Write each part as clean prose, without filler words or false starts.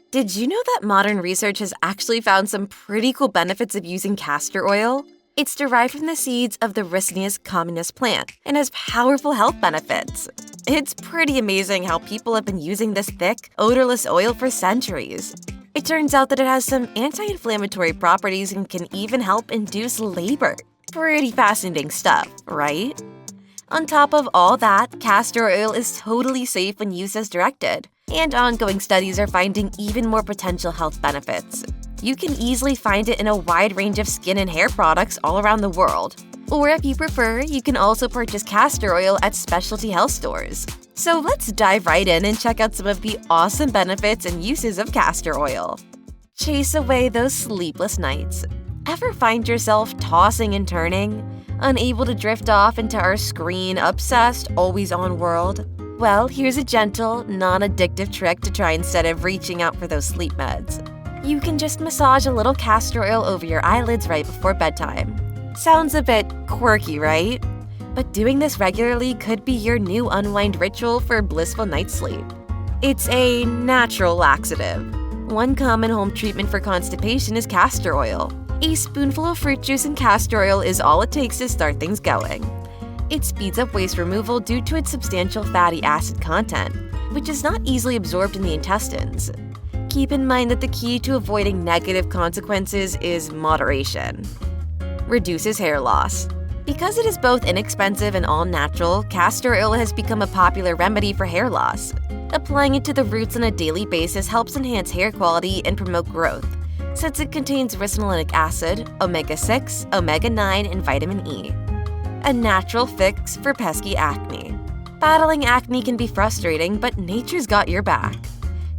Did you know that modern research has actually found some pretty cool benefits of using castor oil? It's derived from the seeds of the Ricinus communis plant and has powerful health benefits. It's pretty amazing how people have been using this thick, odorless oil for centuries. It turns out that it has some anti-inflammatory properties and can even help induce labor. Pretty fascinating stuff, right? On top of all that, castor oil is totally safe when used as directed, and ongoing studies are finding even more potential health benefits. You can easily find it in a wide range of skin and hair products all around the world. Or if you prefer, you can also purchase castor oil at specialty health stores. So let's dive right in and check out some of the awesome benefits and uses of castor oil. Chase away those sleepless nights. Ever find yourself tossing and turning, unable to drift off into our screen-obsessed, always-on world? Well, here's a gentle, non-addictive trick to try instead of reaching out for those sleep meds. You can just massage a little castor oil over your eyelids right before bedtime. Sounds a bit quirky, right? But doing this regularly could be your new unwind ritual for blissful night's sleep. It's a natural laxative. One common home treatment for constipation is castor oil. A spoonful of fruit juice and castor oil is all it takes to start things going. It speeds up waste removal due to its substantial fatty acid content, which is not easily absorbed in the intestines. Keep in mind that the key to avoiding negative consequences is moderation. Reduces hair loss. Because it is both inexpensive and all-natural, castor oil has become a popular remedy for hair loss. Applying it to the roots on a daily basis helps enhance hair quality and promote growth, since it contains ricinoleic acid, omega-6, omega-9, and vitamin E. A natural fix for pesky acne. Battling acne can be frustrating, but nature's got your back.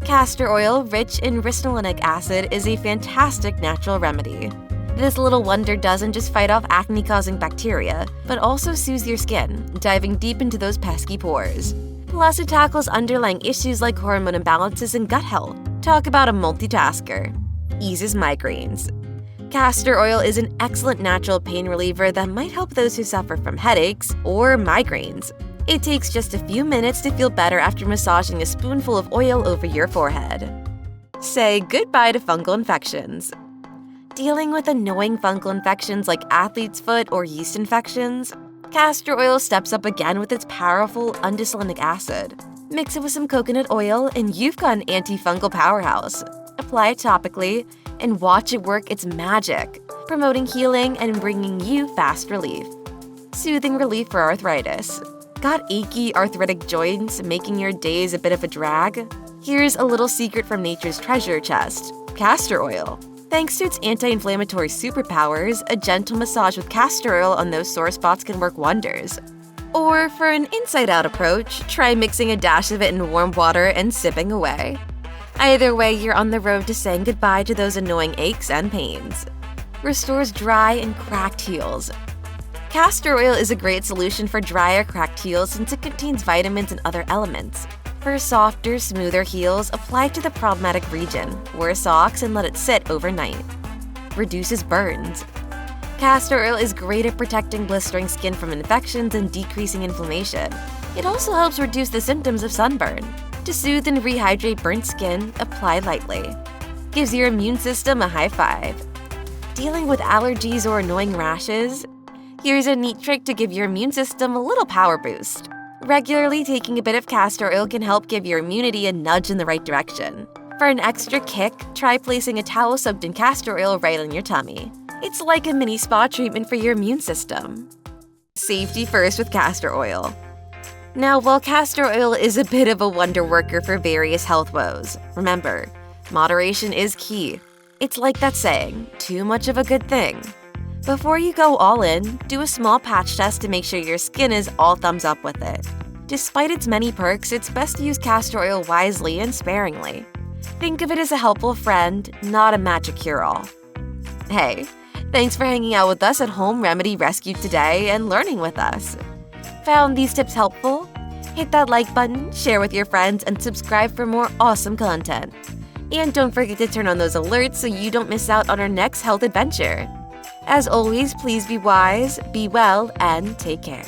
Castor oil, rich in ricinoleic acid, is a fantastic natural remedy. This little wonder doesn't just fight off acne-causing bacteria, but also soothes your skin, diving deep into those pesky pores. Plus, it tackles underlying issues like hormone imbalances and gut health. Talk about a multitasker. Eases migraines. Castor oil is an excellent natural pain reliever that might help those who suffer from headaches or migraines. It takes just a few minutes to feel better after massaging a spoonful of oil over your forehead. Say goodbye to fungal infections. Dealing with annoying fungal infections like athlete's foot or yeast infections? Castor oil steps up again with its powerful undecylinic acid. Mix it with some coconut oil and you've got an antifungal powerhouse. Apply it topically and watch it work its magic, promoting healing and bringing you fast relief. Soothing relief for arthritis. Got achy arthritic joints making your days a bit of a drag? Here's a little secret from nature's treasure chest: castor oil. Thanks to its anti-inflammatory superpowers, a gentle massage with castor oil on those sore spots can work wonders. Or for an inside-out approach, try mixing a dash of it in warm water and sipping away. Either way, you're on the road to saying goodbye to those annoying aches and pains. Restores dry and cracked heels. Castor oil is a great solution for dry or cracked heels since it contains vitamins and other elements. For softer, smoother heels, apply to the problematic region, wear socks, and let it sit overnight. Reduces burns. Castor oil is great at protecting blistering skin from infections and decreasing inflammation. It also helps reduce the symptoms of sunburn. To soothe and rehydrate burnt skin, apply lightly. Gives your immune system a high five. Dealing with allergies or annoying rashes? Here's a neat trick to give your immune system a little power boost. Regularly taking a bit of castor oil can help give your immunity a nudge in the right direction. For an extra kick, try placing a towel soaked in castor oil right on your tummy. It's like a mini spa treatment for your immune system. Safety first with castor oil. Now, while castor oil is a bit of a wonder worker for various health woes, remember, moderation is key. It's like that saying, too much of a good thing. Before you go all in, do a small patch test to make sure your skin is all thumbs up with it. Despite its many perks, it's best to use castor oil wisely and sparingly. Think of it as a helpful friend, not a magic cure-all. Hey, thanks for hanging out with us at Home Remedy Rescue today and learning with us. Found these tips helpful? Hit that like button, share with your friends, and subscribe for more awesome content. And don't forget to turn on those alerts so you don't miss out on our next health adventure. As always, please be wise, be well, and take care.